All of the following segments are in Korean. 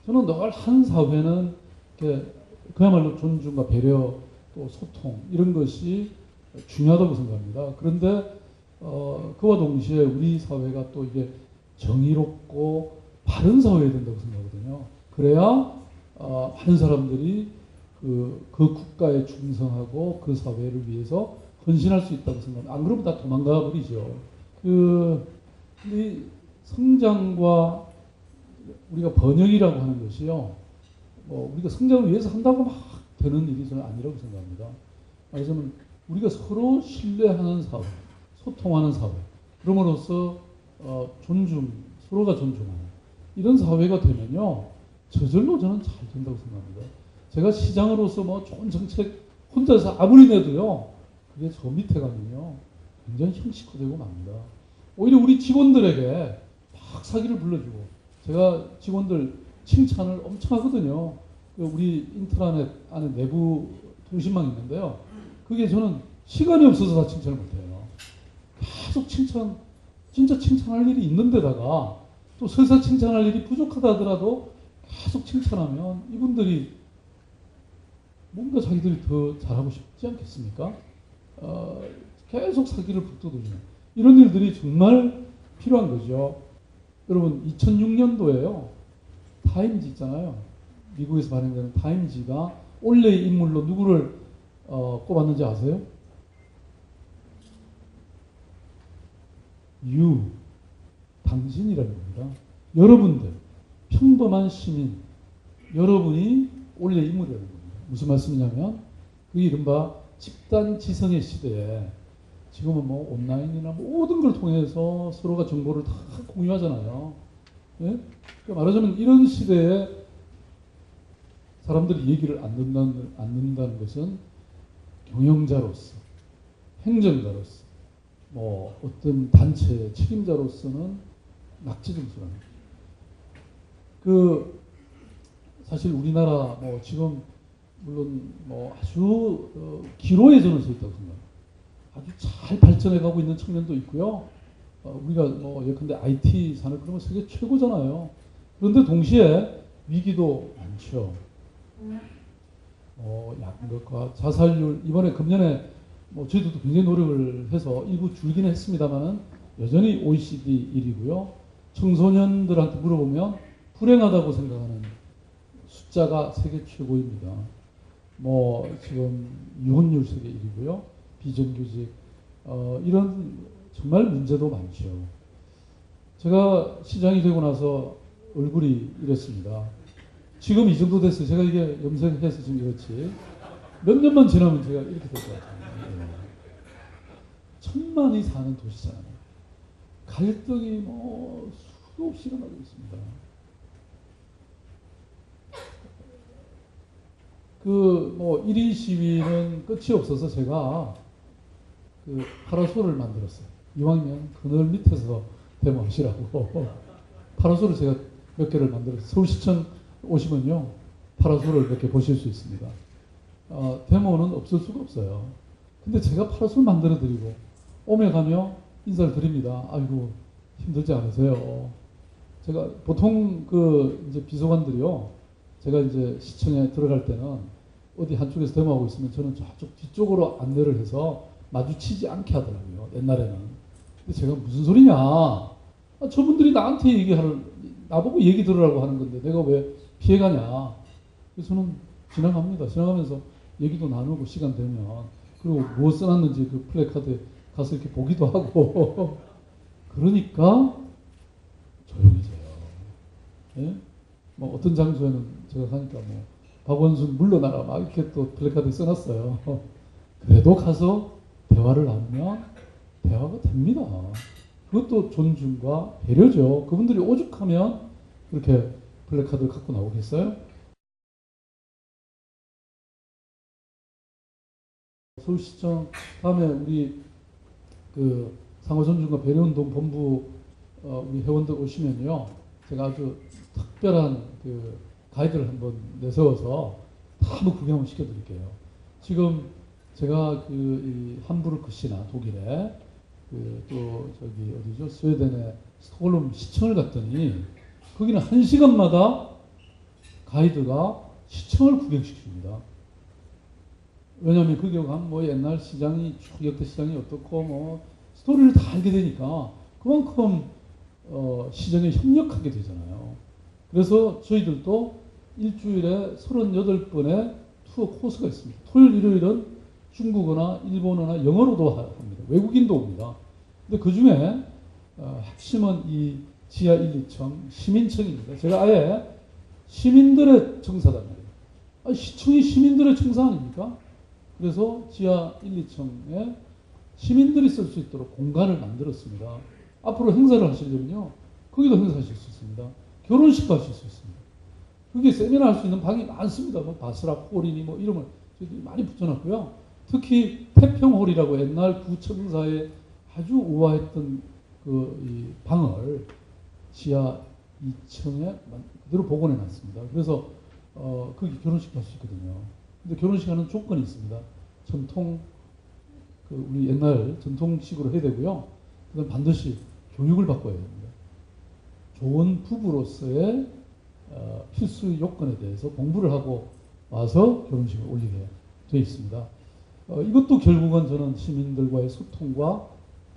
저는 늘 한 사회는 그야말로 존중과 배려 또 소통 이런 것이 중요하다고 생각합니다. 그런데 그와 동시에 우리 사회가 또 이게 정의롭고 바른 사회가 된다고 생각하거든요. 그래야 많은 사람들이 그 국가에 충성하고 그 사회를 위해서 헌신할 수 있다고 생각합니다. 안 그러면 다 도망가 버리죠. 이 성장과 우리가 번영이라고 하는 것이요. 우리가 성장을 위해서 한다고 막 되는 일이 저는 아니라고 생각합니다. 말하자면 우리가 서로 신뢰하는 사회, 소통하는 사회, 그럼으로써 존중, 서로가 존중하는 이런 사회가 되면요. 저절로 저는 잘 된다고 생각합니다. 제가 시장으로서 뭐 좋은 정책 혼자서 아무리 내도요. 그게 저 밑에 가면요. 굉장히 형식화되고 맙니다. 오히려 우리 직원들에게 막 사기를 불러주고 제가 직원들 칭찬을 엄청 하거든요. 우리 인트라넷 안에 내부 통신망이 있는데요. 그게 저는 시간이 없어서 다 칭찬을 못해요. 계속 진짜 칭찬할 일이 있는데다가 또 설사 칭찬할 일이 부족하다 하더라도 계속 칭찬하면 이분들이 뭔가 자기들이 더 잘하고 싶지 않겠습니까? 계속 사기를 북돋워주는 이런 일들이 정말 필요한 거죠. 여러분 2006년도에요. 타임지 있잖아요. 미국에서 발행되는 타임지가 올해의 인물로 누구를 꼽았는지 아세요? 당신이라는 겁니다. 여러분들, 평범한 시민, 여러분이 올해의 인물이라는 겁니다. 무슨 말씀이냐면 그 이른바 집단 지성의 시대에 지금은 뭐 온라인이나 모든 걸 통해서 서로가 정보를 다 공유하잖아요. 예? 그러니까 말하자면 이런 시대에 사람들이 얘기를 안 듣는다는 것은 경영자로서, 행정자로서, 뭐 어떤 단체의 책임자로서는 낙지증수랍니다. 사실 우리나라 뭐 지금 물론 뭐 아주 기로에 저는 서 있다고 생각합니다. 아주 잘 발전해가고 있는 측면도 있고요. 우리가 뭐 예컨대 IT 산업 그러면 세계 최고잖아요. 그런데 동시에 위기도 많죠. 양극화, 자살률 이번에 금년에 뭐 저희들도 굉장히 노력을 해서 일부 줄기는 했습니다만은 여전히 OECD 1위고요. 청소년들한테 물어보면 불행하다고 생각하는 숫자가 세계 최고입니다. 뭐 지금 이혼율 세계 1위고요. 비정규직 이런 정말 문제도 많죠. 제가 시장이 되고 나서 얼굴이 이랬습니다. 지금 이 정도 됐어요. 제가 이게 염색해서 지금 이렇지. 몇 년만 지나면 제가 이렇게 될 것 같아요. 천만이 사는 도시잖아요. 갈등이 뭐 수도 없이 일어나고 있습니다. 뭐 1인 시위는 끝이 없어서 제가 파라솔을 만들었어요. 이왕이면 그늘 밑에서 데모하시라고. 파라솔을 제가 몇 개를 만들었어요. 서울시청 오시면요. 파라솔을 몇 개 보실 수 있습니다. 데모는 없을 수가 없어요. 근데 제가 파라솔 만들어 드리고 오며 가며 인사를 드립니다. 아이고 힘들지 않으세요? 제가 보통 이제 비서관들이요. 제가 이제 시청에 들어갈 때는 어디 한쪽에서 데모하고 있으면 저는 저쪽 뒤쪽으로 안내를 해서 마주치지 않게 하더라고요. 옛날에는. 근데 제가 무슨 소리냐? 저분들이 나한테 나보고 얘기 들으라고 하는 건데 내가 왜 피해가냐? 그래서 저는 지나갑니다. 지나가면서 얘기도 나누고 시간 되면 그리고 뭐 써놨는지 그 플래카드에 가서 이렇게 보기도 하고 그러니까 조용해져요. 예? 뭐 어떤 장소에는 제가 가니까 뭐 박원순 물러나라 막 이렇게 또 플래카드에 써놨어요. 그래도 가서 대화를 나누면 대화가 됩니다. 그것도 존중과 배려죠. 그분들이 오죽하면 그렇게 플래카드를 갖고 나오겠어요? 서울시청 다음에 우리 상호존중과 배려운동 본부 우리 회원들 오시면요. 제가 아주 특별한 가이드를 한번 내세워서 다 한번 구경을 시켜드릴게요. 지금 제가 이 함부르크 시나 독일에 또 저기 어디죠? 스웨덴의 스톡홀름 시청을 갔더니 거기는 1시간마다 가이드가 시청을 구경시킵니다. 왜냐하면 거기 가면 뭐 옛날 시장이 역대 시장이 어떻고 뭐 스토리를 다 알게 되니까 그만큼 시장에 협력하게 되잖아요. 그래서 저희들도 일주일에 38번의 투어 코스가 있습니다. 토요일, 일요일은 중국어나 일본어나 영어로도 합니다. 외국인도 옵니다. 근데 그 중에 핵심은 이 지하 1, 2층 시민청입니다. 제가 아예 시민들의 청사단 말이에요. 시청이 시민들의 청사 아닙니까? 그래서 지하 1, 2층에 시민들이 쓸 수 있도록 공간을 만들었습니다. 앞으로 행사를 하시려면요, 거기도 행사하실 수 있습니다. 결혼식도 하실 수 있습니다. 그게 세미나 할 수 있는 방이 많습니다. 뭐 바스라 홀이니 뭐 이름을 저희들이 많이 붙여놨고요. 특히 태평홀이라고 옛날 구청사에 아주 우아했던 이 방을 지하 2층에 그대로 복원해 놨습니다. 그래서 거기 결혼식 할 수 있거든요. 근데 결혼식 하는 조건이 있습니다. 전통 우리 옛날 전통식으로 해야 되고요. 그다음 반드시 교육을 바꿔야 됩니다. 좋은 부부로서의 필수 요건에 대해서 공부를 하고 와서 결혼식을 올리게 되어 있습니다. 이것도 결국은 저는 시민들과의 소통과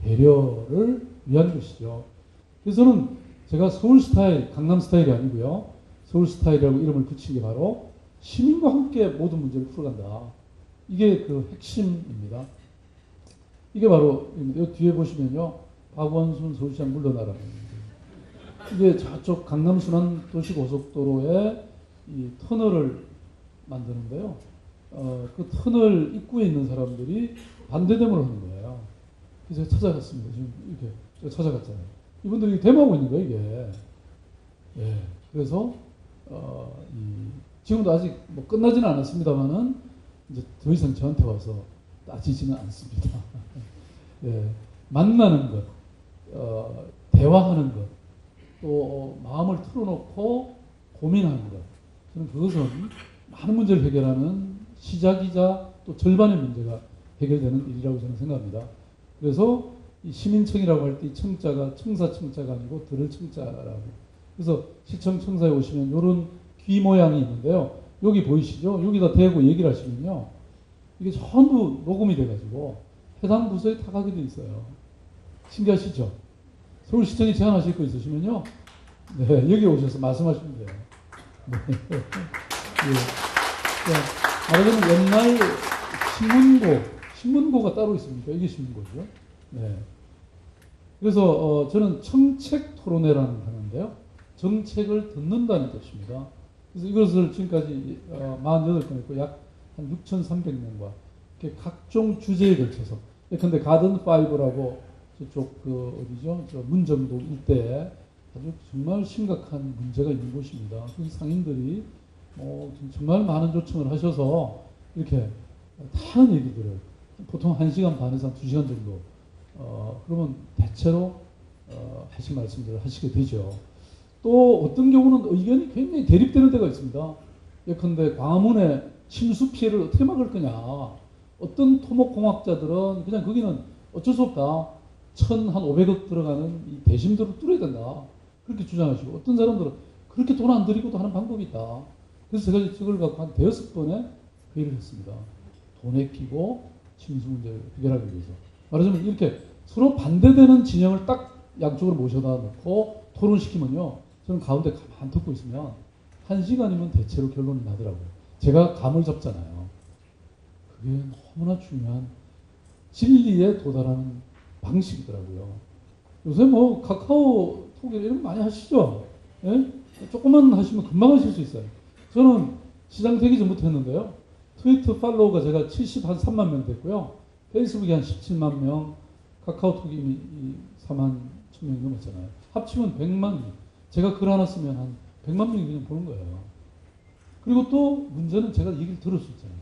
배려를 위한 것이죠. 그래서는 제가 서울 스타일, 강남 스타일이 아니고요. 서울 스타일이라고 이름을 붙인 게 바로 시민과 함께 모든 문제를 풀어간다. 이게 그 핵심입니다. 이게 바로 이 뒤에 보시면요. 박원순 서울시장 물러나라는 이게 저쪽 강남 순환도시고속도로에 이 터널을 만드는데요. 그 터널 입구에 있는 사람들이 반대대문을 하는 거예요. 그래서 제가 찾아갔습니다. 지금 이렇게 제가 찾아갔잖아요. 이분들이 데모하고 있는 거예요, 이게. 예. 그래서 지금도 아직 뭐 끝나지는 않았습니다만은 이제 더 이상 저한테 와서 따지지는 않습니다. 예. 만나는 것, 대화하는 것, 또 마음을 털어놓고 고민하는 것. 저는 그것은 많은 문제를 해결하는 시작이자 또 절반의 문제가 해결되는 일이라고 저는 생각합니다. 그래서 이 시민청이라고 할 때 이 청자가 청사청자가 아니고 들을 청자라고. 그래서 시청 청사에 오시면 이런 귀 모양이 있는데요. 여기 보이시죠? 여기다 대고 얘기를 하시면요. 이게 전부 녹음이 돼가지고 해당 부서에 다 가게 돼 있어요. 신기하시죠? 서울시청에 제안하실 거 있으시면요. 네, 여기 오셔서 말씀하시면 돼요. 네. 네. 말하자면 옛날 신문고가 따로 있습니까? 이게 신문고죠. 네. 그래서 저는 청책 토론회라는 걸 하는데요. 정책을 듣는다는 뜻입니다. 그래서 이것을 지금까지 48건 했고 약 한 6,300명과 각종 주제에 걸쳐서 예컨대 가든5라고 저쪽 어디죠? 저 문정동 일대에 아주 정말 심각한 문제가 있는 곳입니다. 그 상인들이 정말 많은 요청을 하셔서 이렇게 다른 얘기들을 보통 1시간 반에서 한 2시간 정도 그러면 대체로 하신 말씀들을 하시게 되죠. 또 어떤 경우는 의견이 굉장히 대립되는 데가 있습니다. 예컨대 광화문에 침수 피해를 어떻게 막을 거냐. 어떤 토목공학자들은 그냥 거기는 어쩔 수 없다. 1,500억 들어가는 이 대심도를 뚫어야 된다. 그렇게 주장하시고 어떤 사람들은 그렇게 돈 안 들이고도 하는 방법이 있다. 그래서 제가 이걸 갖고 한 5번의 회의를 했습니다. 돈에 끼고 침수 문제를 해결하기 위해서. 말하자면 이렇게 서로 반대되는 진영을 딱 양쪽으로 모셔다 놓고 토론시키면요. 저는 가운데 가만 듣고 있으면 1시간이면 대체로 결론이 나더라고요. 제가 감을 잡잖아요. 그게 너무나 중요한 진리에 도달하는 방식이더라고요. 요새 뭐 카카오톡 이런 거 많이 하시죠? 예? 조금만 하시면 금방 하실 수 있어요. 저는 시장 되기 전부터 했는데요. 트위터 팔로워가 제가 73만 명 됐고요. 페이스북이 한 17만 명, 카카오톡이 이미 4만 1천 명 넘었잖아요. 합치면 100만 명. 제가 글 하나 쓰면 한 100만 명이 그냥 보는 거예요. 그리고 또 문제는 제가 얘기를 들을 수 있잖아요.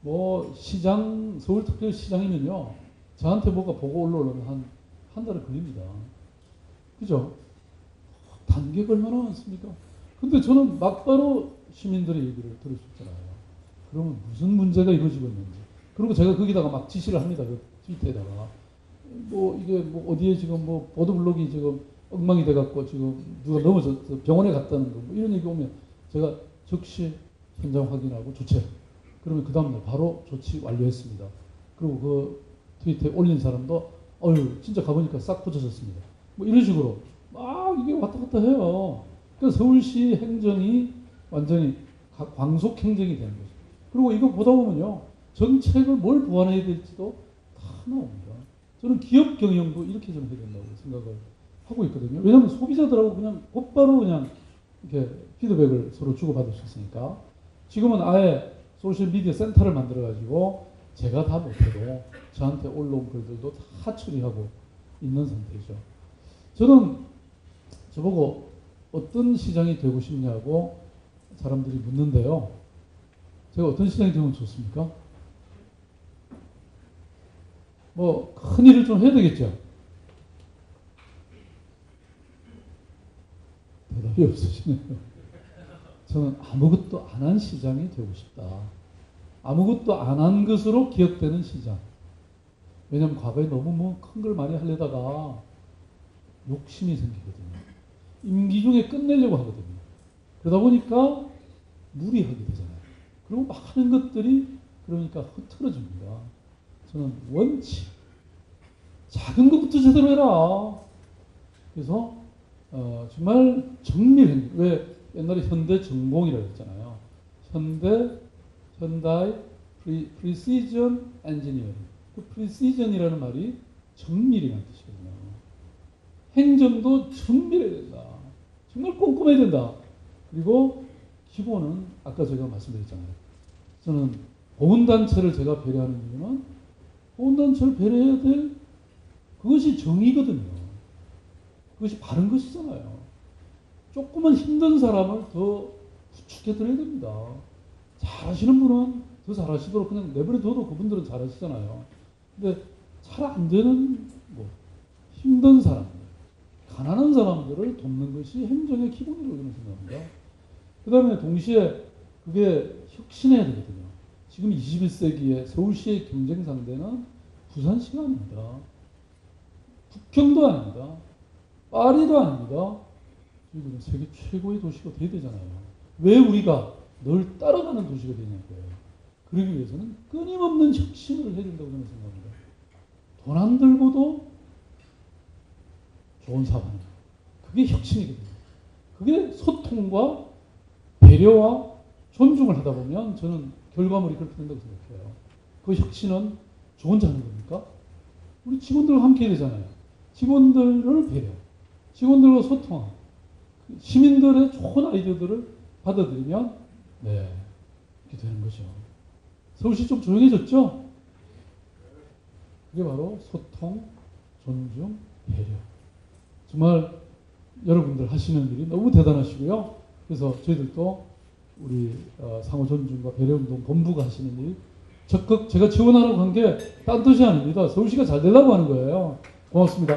뭐 시장, 서울특별시장이면요. 저한테 뭐가 보고 올라오려면 한 달은 걸립니다. 그죠? 단계가 얼마나 많습니까? 근데 저는 막바로 시민들의 얘기를 들을 수 있잖아요. 그러면 무슨 문제가 이루어지고 있는지. 그리고 제가 거기다가 막 지시를 합니다. 그 트위터에다가. 뭐 이게 뭐 어디에 지금 뭐 보도블록이 지금 엉망이 돼갖고 지금 누가 넘어져서 병원에 갔다는 거 뭐 이런 얘기 오면 제가 즉시 현장 확인하고 조치. 그러면 그 다음날 바로 조치 완료했습니다. 그리고 그 트위터에 올린 사람도 어휴 진짜 가보니까 싹 고쳐졌습니다. 뭐 이런 식으로 막 이게 왔다 갔다 해요. 그래서 서울시 행정이 완전히 광속 행정이 되는 거죠. 그리고 이거 보다 보면요. 정책을 뭘 보완해야 될지도 다 나옵니다. 저는 기업 경영도 이렇게 좀 해야 된다고 생각을 하고 있거든요. 왜냐하면 소비자들하고 그냥 곧바로 그냥 이렇게 피드백을 서로 주고받을 수 있으니까. 지금은 아예 소셜미디어 센터를 만들어가지고 제가 다 못해도 저한테 올라온 글들도 다 처리하고 있는 상태죠. 저는 저보고 어떤 시장이 되고 싶냐고 사람들이 묻는데요. 제가 어떤 시장이 되면 좋습니까? 뭐 큰 일을 좀 해야 되겠죠. 대답이 없으시네요. 저는 아무것도 안 한 시장이 되고 싶다. 아무것도 안 한 것으로 기억되는 시장. 왜냐하면 과거에 너무 뭐 큰 걸 많이 하려다가 욕심이 생기거든요. 임기 중에 끝내려고 하거든요. 그러다 보니까 무리하게 되잖아요. 그리고 막 하는 것들이 그러니까 흐트러집니다. 저는 원칙. 작은 것부터 제대로 해라. 그래서 정말 정밀한, 왜 옛날에 현대 전공이라고 했잖아요. 현대의 프리시전 엔지니어링. 그 프리시전이라는 말이 정밀이라는 뜻이거든요. 행정도 정밀해야 된다. 정말 꼼꼼해야 된다. 그리고 기본은 아까 제가 말씀드렸잖아요. 저는 보훈단체를 제가 배려하는 이유는 보훈단체를 배려해야 될 그것이 정의거든요. 그것이 바른 것이잖아요. 조금은 힘든 사람을 더 부축해드려야 됩니다. 잘하시는 분은 더 잘하시도록 그냥 내버려둬도 그분들은 잘하시잖아요. 근데 잘 안 되는 뭐 힘든 사람들, 가난한 사람들을 돕는 것이 행정의 기본이라고 저는 생각합니다. 그 다음에 동시에 그게 혁신해야 되거든요. 지금 21세기에 서울시의 경쟁 상대는 부산시가 아닙니다. 북경도 아닙니다. 파리도 아닙니다. 지금 세계 최고의 도시가 돼야 되잖아요. 왜 우리가 널 따라가는 도시가 되냐고요. 그러기 위해서는 끊임없는 혁신을 해야 된다고 저는 생각합니다. 돈 안 들고도 좋은 사업하는 거. 그게 혁신이거든요. 그게 소통과 배려와 존중을 하다 보면 저는 결과물이 그렇게 된다고 생각해요. 그 혁신은 저 혼자 하는 겁니까? 우리 직원들과 함께 해야 되잖아요. 직원들을 배려, 직원들과 소통하고 시민들의 좋은 아이디어들을 받아들이면 네, 이렇게 되는 거죠. 서울시 좀 조용해졌죠? 그게 바로 소통, 존중, 배려. 정말 여러분들 하시는 일이 너무 대단하시고요. 그래서 저희들도 우리 상호 존중과 배려운동 본부가 하시는 일 적극 제가 지원하라고 한 게 딴 뜻이 아닙니다. 서울시가 잘 되려고 하는 거예요. 고맙습니다.